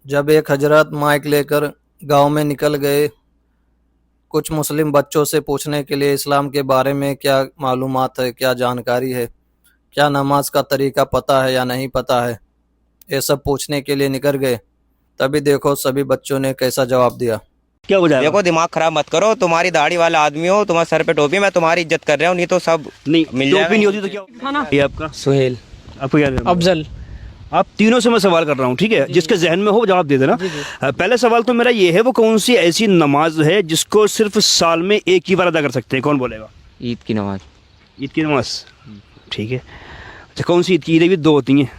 जब एक हजरत माइक लेकर गांव में निकल गए कुछ मुस्लिम बच्चों से पूछने के लिए इस्लाम के बारे में क्या मालूमात है, क्या जानकारी है, क्या नमाज का तरीका पता है या नहीं पता है, ये सब पूछने के लिए निकल गए। तभी देखो सभी बच्चों ने कैसा जवाब दिया। क्या हो जाएगा? देखो दिमाग खराब मत करो, तुम्हारी दाढ़ी वाला आदमी हो, तुम्हारे सर पे टोपी, मैं तुम्हारी इज्जत कर रहा हूँ, नहीं तो सब नहीं मिल टोपी जाएगा। नहीं होती तो क्या होगा? ये आपका सुहेल, आपको क्या नाम है? अफजल। आप तीनों से मैं सवाल कर रहा हूँ, ठीक है? जिसके जहन में हो जवाब दे देना। पहले सवाल तो मेरा ये है, वो कौन सी ऐसी नमाज है जिसको सिर्फ साल में एक ही बार अदा कर सकते हैं? कौन बोलेगा? ईद की नमाज। ईद की नमाज, ठीक है। अच्छा, कौन सी ईद की? ईदें भी दो होती हैं,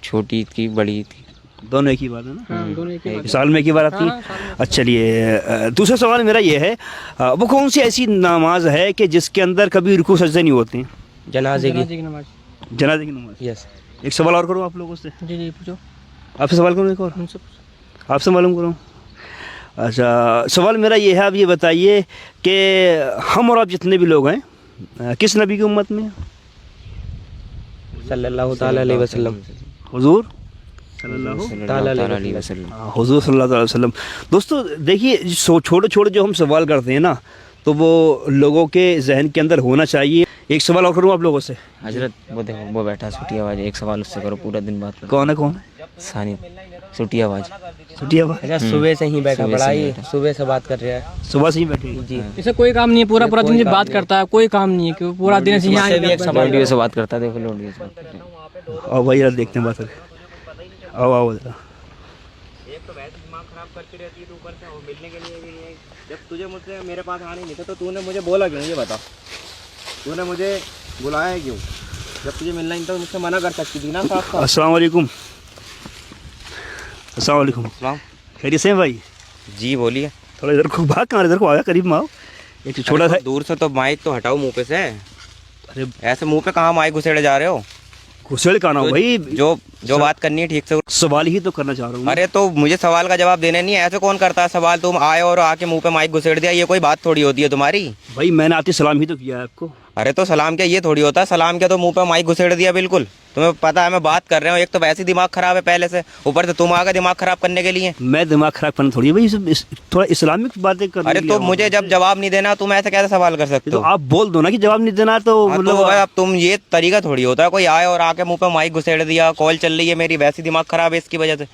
छोटी ईद की, बड़ी ईद की। दोनों एक ही बार है ना? दोनों एक ही साल में एक ही बार आती है। अच्छा, चलिए दूसरा सवाल मेरा ये है, वो कौन सी ऐसी नमाज है कि जिसके अंदर कभी रुकू सजदे नहीं होते हैं? जनाजे की नमाज। जनाजे की नमाज। यस। एक सवाल और करूँ आप लोगों से? जी जी पूछो। आपसे सवाल करूँ एक और? आपसे मालूम करूँ। अच्छा, सवाल मेरा ये है, आप ये बताइए कि हम और आप जितने भी लोग हैं किस नबी की उम्मत में? सल्लल्लाहु ताला अलैहि वसल्लम। हुजूर ताला अलैहि वसल्लम। हुजूर सल्लल्लाहु अलैहि वसल्लम। दोस्तों देखिए, छोटे छोटे जो हम सवाल करते हैं ना, तो वो लोगों के जहन के अंदर होना चाहिए। एक सवाल और करूँ आप लोगों से? हजरत वो देखो, वो बैठा सूटी आवाज, एक सवाल उससे करो, पूरा दिन बात करो। कौन है? कौन है? सानी सूटी आवाज। छुट्टियाँ अच्छा, सुबह से ही बैठा पड़ा है, सुबह से बात कर रहा है। सुबह से ही बैठे जी। इसे कोई काम नहीं है, पूरा पूरा दिन से बात करता है, कोई काम नहीं है कि वो पूरा दिन ऐसे ही इससे भी एक सवाल लोडियो से बात करता है, देखो लोडियो से बात कर रहा है। आओ भाई, यार देखते हैं बात करके। आओ आओ जरा। एक तो वैसे दिमाग खराब करती रहती है तू, ऊपर से और मिलने के लिए भी नहीं आई। जब तुझे मुझसे मेरे पास आने नहीं था तो तूने मुझे बोला क्यों? ये बता, तूने मुझे बुलाया क्यों? जब तुझे मिलना नहीं था मुझसे मना कर सकती थी ना साफ साफ। अस्सलाम वालेकुम। अस्सलाम वालेकुम। सलाम। खैरियत से हैं भाई? जी बोलिए। थोड़ा इधर को भाग, कहाँ इधर को आया, करीब में आओ। एक छोटा सा दूर से तो माइक तो हटाओ मुंह पे से। अरे ऐसे मुंह पे कहाँ माइक घुसेड़े जा रहे हो? घुसेड़ का ना हो भाई, जो बात करनी है ठीक से। सवाल ही तो करना चाह रहा हूँ। अरे तो मुझे सवाल का जवाब देना नहीं है, ऐसे कौन करता है सवाल? तुम आए और आके मुंह पे माइक घुसेड़ दिया, ये कोई बात थोड़ी होती है तुम्हारी? भाई मैंने आते सलाम ही तो किया है आपको। अरे तो सलाम क्या ये थोड़ी होता है? सलाम क्या तो मुंह पे माइक घुसेड़ दिया? बिल्कुल तुम्हें पता है मैं बात कर रहा हूँ। एक तो वैसे ही दिमाग खराब है पहले से, ऊपर से तुम आ गए दिमाग खराब करने के लिए। मैं दिमाग खराब करना थोड़ी है भाई, थोड़ा इस्लामिक बातें कर। अरे तो मुझे जब जवाब नहीं देना तुम ऐसे कैसे सवाल कर सकते तो हो? आप बोल दो ना कि जवाब नहीं देना, तो हाँ, मतलब तो भाई अब तुम ये तरीका थोड़ी होता है, कोई आए और आके मुंह पे माइक घुसेड़ दिया, कॉल चल रही है मेरी, वैसे दिमाग खराब है इसकी वजह से।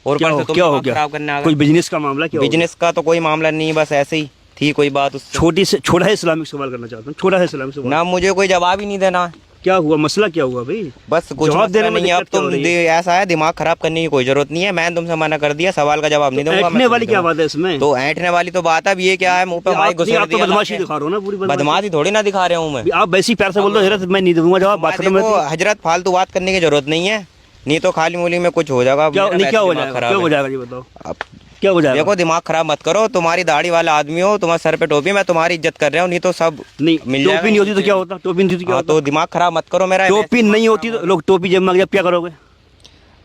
और क्या ऊपर हो से तुम क्या हो दिमाग गया? खराब करने आ कोई गए। बिजनेस का मामला? क्या बिजनेस का तो कोई मामला नहीं, बस ऐसे ही थी कोई बात उससे। छोटा है इस्लामिक सवाल करना चाहता हूँ, छोटा है इस्लामिक सवाल। ना मुझे कोई जवाब ही नहीं देना। क्या हुआ? मसला क्या हुआ भाई? बस कुछ जवाब मसला देने में नहीं है। अब दिक्कत क्या तुम हो रही है? ऐसा है, दिमाग खराब करने की कोई जरूरत नहीं है, मैंने तुमसे मना कर दिया, सवाल का जवाब नहीं दूंगा। ऐंठने वाली क्या बात है इसमें? तो ऐंठने वाली तो बात है, अब ये क्या है मुंह पे माइक घुसेड़ आप तो दिया? बदमाशी दिखा रहे हो ना, पूरी बदमाशी थोड़ी ना दिखा रहा हूँ मैं। आप वैसी प्यार से बोल दो, हजरत मैं नहीं दूंगा जवाब, बात खत्म देखो होती है। हजरत फालतू बात करने की जरूरत नहीं है, नहीं तो खाली मूली में कुछ हो जाएगा। क्या मेरा नहीं? क्या वैसे हो दिमाग जाएगा? खराब क्या है। हो जाएगा ये बताओ? अब क्या हो जाएगा? देखो दिमाग खराब मत करो, तुम्हारी दाढ़ी वाला आदमी हो, तुम्हारे सर पे टोपी, मैं तुम्हारी इज्जत कर रहा हूँ, नहीं तो सब नहीं, मिल टोपी जाएगा। नहीं होती तो क्या होता? टोपी नहीं होती तो क्या हाँ, होता? तो दिमाग खराब मत करो मेरा। टोपी नहीं होती तो लोग टोपी जब मांग जब क्या करोगे?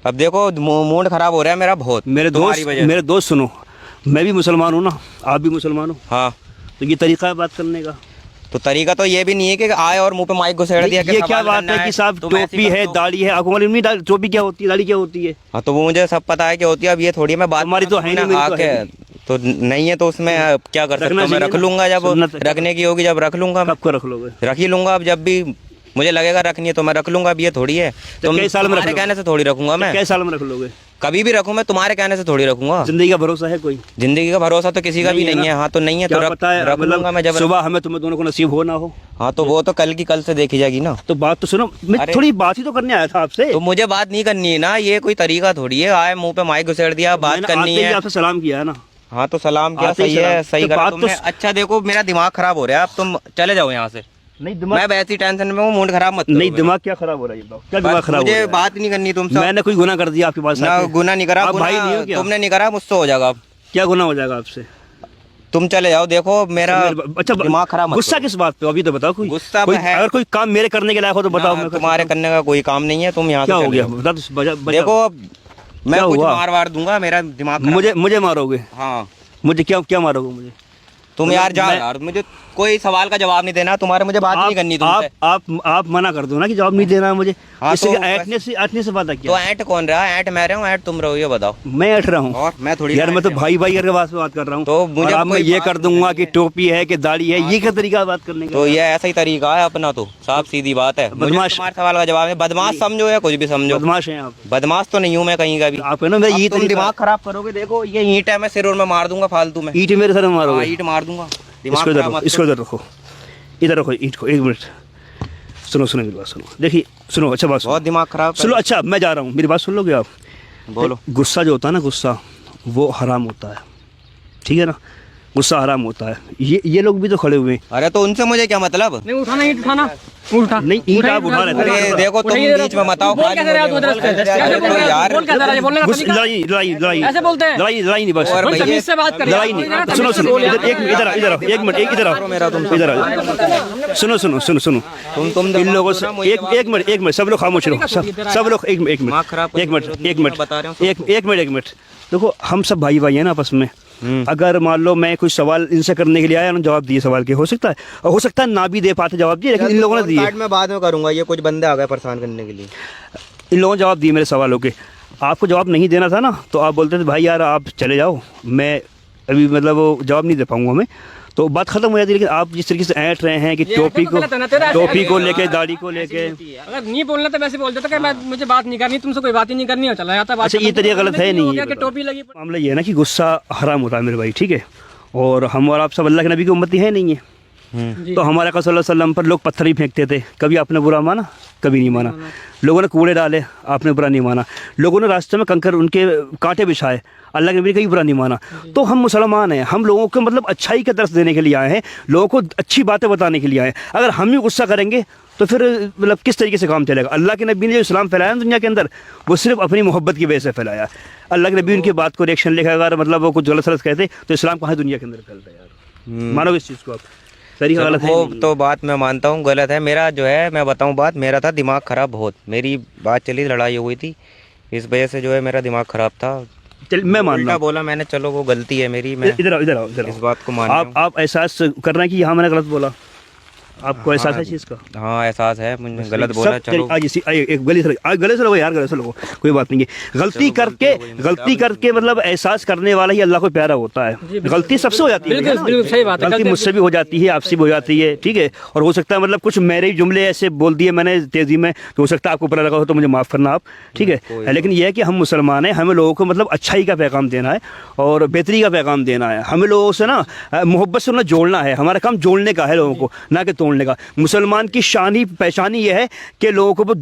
अब देखो मूड खराब हो रहा है मेरा बहुत तुम्हारी वजह से। मेरे दोस्त सुनो, मैं भी मुसलमान हूँ ना, आप भी मुसलमान हो, हाँ, तो ये तरीका है बात करने का। तो तरीका तो ये भी नहीं है कि आए और मुंह पे माइक घुसेड़ दिया कि ये क्या सवाल बात करना है कि साहब तुम ऐसे टोपी ही है, करते हो। दाढ़ी है, आपको मालूम नहीं टोपी क्या होती है, दाढ़ी क्या होती है? हाँ, तो वो मुझे सब पता है कि होती है। अब ये थोड़ी मैं बात हमारी तो है नहीं, मेरी तो है आके तो नहीं है, तो उसमें क्या कर सकता रखना हूँ मैं? चाहिए रख ना। लूंगा जब सुन्नत है। रखने की होगी, जब रख लूंगा मैं। कब को रख लोगे? रख ही लूंगा, अब जब भी मुझे लगेगा रखनी है तो मैं रख लूंगा। अब ये थोड़ी है तो कई साल में रख तुम्हारे लोगे? कहने से थोड़ी रखूंगा मैं। कैसे साल में रख लोगे? कभी भी रखूं मैं, तुम्हारे कहने से थोड़ी रखूंगा। जिंदगी का भरोसा है कोई? जिंदगी का भरोसा तो किसी का भी नहीं है। हाँ, तो नहीं है तो क्या पता है, रख लूंगा मैं जब। सुबह हमें तुम्हें दोनों को नसीब हो ना हो। हाँ, तो वो तो कल की कल से देखी जाएगी ना। तो बात तो सुनो, मैं अरे- थोड़ी बात ही तो करने आया था आपसे। तो मुझे बात नहीं करनी है ना, ये कोई तरीका थोड़ी है आए मुंह पे माइक घुसेड़ दिया, बात मैंने करनी आते ही है। आपसे सलाम किया है ना। हाँ, तो सलाम क्या? आते ही सही है, सलाम। सही तो करा बात तो तुमने। अच्छा देखो मेरा दिमाग खराब हो रहा है, अब तुम चले जाओ यहाँ से। नहीं मैं वैसी टेंशन में हूँ, मूड खराब मत करो नहीं, मेरा। दिमाग क्या खराब हो रहा है ये बताओ? क्या दिमाग बस खराब हो मुझे रहा है? बात नहीं करनी तुमसे। मैंने कोई गुनाह कर दिया आपके पास ना आके? गुनाह नहीं करा। आप भाई नहीं हो क्या? तुमने नहीं करा, मुझसे हो जाएगा। अब क्या गुनाह हो जाएगा आपसे? तुम चले जाओ। देखो मेरा अच्छा, दिमाग खराब मत गुस्सा करो। किस बात पे? अभी तो बताओ। कोई गुस्सा कोई है। अगर कोई काम मेरे करने के लायक हो तो बताओ। ना, मैं कर तुम्हारे सकता करने का कोई काम नहीं है, तुम यहाँ हूँ। क्या से हो चले गया जाओ। बता तो देखो मैं क्या कुछ हुआ? मार वार दूंगा, मेरा दिमाग खराब। मुझे मारोगे? हाँ, मुझे क्या क्या मारोगे मुझे? तुम मतलब यार जाओ मैं- यार, मुझे कोई सवाल का जवाब नहीं देना, तुम्हारे मुझे बात नहीं करनी तुमसे। आप मना कर दो ना कि जवाब नहीं देना है मुझे। हाँ, इससे तो ऐंठने से बात है तो क्या? ऐंठ कौन रहा? ऐंठ मैं रहा हूँ, ऐंठ तुम रहो, ये बताओ। मैं ऐंठ रहा हूँ और मैं थोड़ी यार, मैं तो भाई भाई करके बात कर रहा हूँ। तो मुझे और अब मैं कोई ये बात कर दूंगा कि टोपी है कि दाढ़ी है, ये क्या तरीका है बात करने का? तो ये ऐसा ही तरीका है अपना, तो साफ सीधी बात है। मुझे बदमाश। तुम्हारे सवाल का जवाब है, बदमाश समझो या कुछ भी समझो, बदमाश हैं आप। बदमाश तो नहीं हूँ मैं कहीं का भी। आप है ना, मैं ये तुम दिमाग खराब करोगे, देखो ये ईंट है, मैं सिर और में मार दूंगा फालतू में। ईंट मेरे सर में हाँ, मारोगे? ईंट मार दूंगा। दिमाग इसको इधर खराब रखो, मत इसको इधर रखो, इधर रखो ईंट को। एक मिनट सुनो, सुनो मेरी बात सुनो, देखिए सुनो, अच्छा बात बहुत दिमाग खराब सुनो। अच्छा मैं जा रहा हूँ, मेरी बात सुन लोगे आप? बोलो। गुस्सा जो होता है ना, गुस्सा वो हराम होता है, ठीक है ना? गुस्सा हराम होता है। ये लोग भी तो खड़े हुए हैं। अरे तो उनसे मुझे क्या मतलब? नहीं उठाना, ईंट उठाना, उठा नहीं, ईंट आप उठा रहे थे। अरे देखो तुम बीच में मत आओ। बोल कैसे रहे हो उधर से? कैसे बोल रहे हो? यार बोल कैसे रहे हो? बोलने का तरीका लड़ाई लड़ाई लड़ाई ऐसे बोलते हैं? लड़ाई नहीं बस। और बोल, भैया तमीज से बात कर। लड़ाई नहीं, सुनो सुनो, इधर एक मिनट, इधर इधर एक मिनट, एक इधर आओ, इधर आओ, सुनो सुनो सुनो सुनो। तुम इन लोगों से एक मिनट, सब लोग खामोश रहो, सब लोग एक मिनट, दिमाग खराब एक मिनट, एक मिनट, बता रहा हूँ। एक मिनट। देखो हम सब भाई भाई हैं ना आपस में। अगर मान लो मैं कुछ सवाल इनसे करने के लिए आया, जवाब दिए सवाल के, हो सकता है, और हो सकता है ना भी दे पाते जवाब दिए, लेकिन इन लोगों ने दिए। मैं बाद में करूंगा, ये कुछ बंदे आ गए परेशान करने के लिए। इन लोगों ने जवाब दिए मेरे सवालों के। आपको जवाब नहीं देना था ना, तो आप बोलते थे भाई यार आप चले जाओ, मैं अभी मतलब वो जवाब नहीं दे पाऊंगा मैं, तो बात खत्म हो जाती। लेकिन आप जिस तरीके से ऐंठ रहे हैं कि टोपी को लेके, दाढ़ी को लेके, अगर नहीं बोलना तो वैसे बोल देता कि मैं मुझे बात नहीं करनी, तुमसे कोई बात ही नहीं करनी, और चला जाता बात। अच्छा ये तरीका गलत है नहीं? कि टोपी लगी। मामला ये है ना कि गुस्सा हराम होता है मेरे भाई, ठीक है? और हम और आप सब अल्लाह के नबी की उम्मती है नहीं है? तो हमारे आका सल्लल्लाहु अलैहि वसल्लम पर लोग पत्थर ही फेंकते थे, कभी आपने बुरा माना? कभी नहीं माना। लोगों ने कूड़े डाले, आपने बुरा नहीं माना। लोगों ने रास्ते में कंकर उनके कांटे बिछाए, अल्लाह के नबी ने कहीं बुरा नहीं माना। तो हम मुसलमान हैं, हम लोगों को मतलब अच्छाई का दर्स देने के लिए आए हैं, लोगों को अच्छी बातें बताने के लिए आए हैं। अगर हम ही गुस्सा करेंगे तो फिर मतलब किस तरीके से काम चलेगा? अल्लाह के नबी ने जो इस्लाम फैलाया ना दुनिया के अंदर, वो सिर्फ अपनी मोहब्बत की वजह से फैलाया। अल्लाह के नबी उनकी बात को रिएक्शन लेकर अगर मतलब वो कुछ गलत सलत कहते तो इस्लाम कहाँ दुनिया के अंदर फैलता है यार? मानो इस चीज़ को आप, तरीका गलत है। वो तो बात मैं मानता हूँ गलत है। मेरा जो है, मैं बताऊँ बात, मेरा था दिमाग खराब बहुत। मेरी बात चली, लड़ाई हो गई थी, इस वजह से जो है मेरा दिमाग खराब था। चल मैं मान रहा हूँ, बोला मैंने, चलो वो गलती है मेरी। मैं इधर आओ, इधर आओ, इधर आओ। इस बात को मान आप एहसास कर रहे हैं कि यहाँ मैंने गलत बोला? आपको एहसास है चीज़ का? हाँ एहसास है, मुझे गलत बोला। चलो आज इसी एक गले से लगो यार, गले से लगो, कोई बात नहीं है। गलती करके मतलब एहसास करने वाला ही अल्लाह को प्यारा होता है। गलती सबसे हो जाती है, बिल्कुल सही बात है। गलती मुझसे भी हो जाती है, आपसे भी हो जाती है, ठीक है? और हो सकता है मतलब कुछ मेरे जुमले ऐसे बोल दिए मैंने तेजी में, तो हो सकता है आपको बुरा लगा हो, तो मुझे माफ़ करना आप, ठीक है? लेकिन यह है कि हम मुसलमान हैं, हमें लोगों को मतलब अच्छाई का पैगाम देना है और बेहतरी का पैगाम देना है। हमें लोगों से ना मोहब्बत से उन्हें जोड़ना है। हमारा काम जोड़ने का है लोगों को, ना कि तोड़ने का। मुसलमान की शानी पहचानी यह है कि लोगों को वो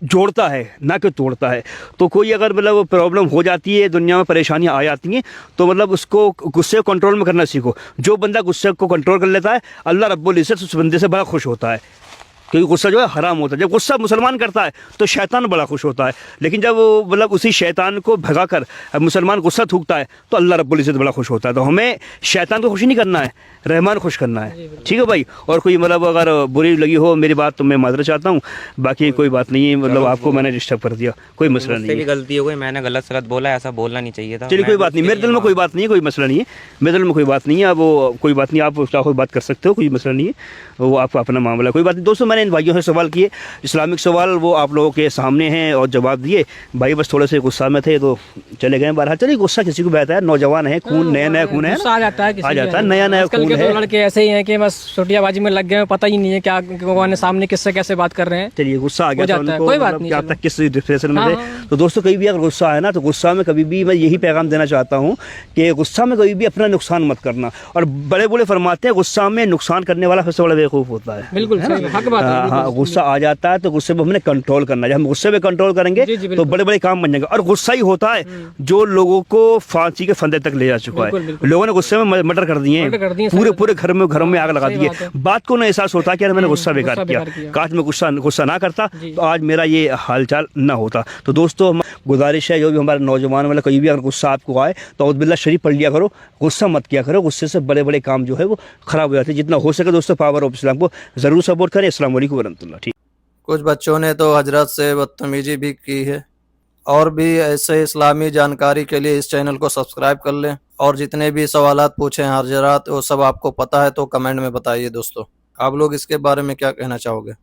जोड़ता है, ना कि तोड़ता है। तो कोई अगर मतलब प्रॉब्लम हो जाती है, दुनिया में परेशानियां आ जाती हैं, तो मतलब उसको गुस्से को कंट्रोल में करना सीखो। जो बंदा गुस्से को कंट्रोल कर लेता है, अल्लाह रब्बुल इज्जत उस बंदे से बड़ा खुश होता है, क्योंकि गुस्सा जो है हराम होता है। जब गुस्सा मुसलमान करता है तो शैतान बड़ा खुश होता है, लेकिन जब वो मतलब उसी शैतान को भगाकर मुसलमान गुस्सा थूकता है तो अल्लाह रब्बुल इज्जत बड़ा खुश होता है। तो हमें शैतान को खुश नहीं करना है, रहमान खुश करना है, ठीक है भाई? और कोई मतलब अगर बुरी लगी हो मेरी बात तो मैं माजरत चाहता हूँ, बाकी कोई बात नहीं है। मतलब आपको मैंने डिस्टर्ब कर दिया, कोई मसला नहीं है। गलती हो गई, मैंने गलत सलत बोला, ऐसा बोलना नहीं चाहिए था। चलिए कोई बात नहीं, मेरे दिल में कोई बात नहीं है, कोई मसला नहीं है, मेरे दिल में कोई बात नहीं है। अब वो कोई बात नहीं, आप चाहो बात कर सकते हो, कोई मसला नहीं है, वो आपका अपना मामला है, कोई बात नहीं। दोस्तों मैंने इन भाइयों से सवाल किए, इस्लामिक सवाल, वो आप लोगों के सामने हैं और जवाब दिए। भाई बस थोड़े से गुस्सा में थे तो चले गए बाहर। चलिए गुस्सा किसी को बहता है, नौजवान है, खून नया खून है, आ जाता है, नया खून है। लड़के ऐसे ही हैं कि बस छोटियाबाजी में लग गए, पता ही नहीं है क्या भगवान सामने किससे कैसे बात कर रहे हैं। चलिए गुस्सा आ गया था, कोई बात नहीं, क्या तक किस डिप्रेशन में थे। तो दोस्तों कभी भी अगर गुस्सा आए ना, तो गुस्सा में कभी भी मैं यही पैगाम देना चाहता हूँ कि गुस्सा में कभी भी अपना नुकसान मत करना। और बड़े बड़े फरमाते हैं गुस्सा में नुकसान करने वाला सबसे बड़ा बेवकूफ़ होता है। बिल्कुल हक बात है। हाँ, गुस्सा आ जाता है तो गुस्से पे हमने कंट्रोल करना है। जब हम गुस्से पे कंट्रोल करेंगे तो बड़े बड़े काम बन जाएंगे। और गुस्सा ही होता है जो लोगों को फांसी के फंदे तक ले जा चुका है। लोगों ने गुस्से में मर्डर कर दिए हैं, पूरे घरों में आग लगा दी है। बात को ना एहसास होता है कि यार मैंने गुस्सा बेकार किया, काश मैं गुस्सा ना करता तो आज मेरा ये हालचाल ना होता। तो दोस्तों गुजारिश है, जो भी हमारे नौजवान वाला कोई भी अगर गुस्सा आपको आए तो औज़ुबिल्लाह शरीफ पढ़ लिया करो, गुस्सा मत किया करो। गुस्से से बड़े बड़े काम जो है वो खराब हो जाते हैं। जितना हो सके दोस्तों पावर ऑफ इस्लाम को जरूर सपोर्ट करें। अस्सलाम वालेकुम वरहमतुल्लाह। ठीक, कुछ बच्चों ने तो हजरत से बदतमीजी भी की है। और भी ऐसे इस्लामी जानकारी के लिए इस चैनल को सब्सक्राइब कर लें। और जितने भी सवालात पूछे हैं हजरात वो सब आपको पता है तो कमेंट में बताइए दोस्तों। आप लोग इसके बारे में क्या कहना चाहोगे?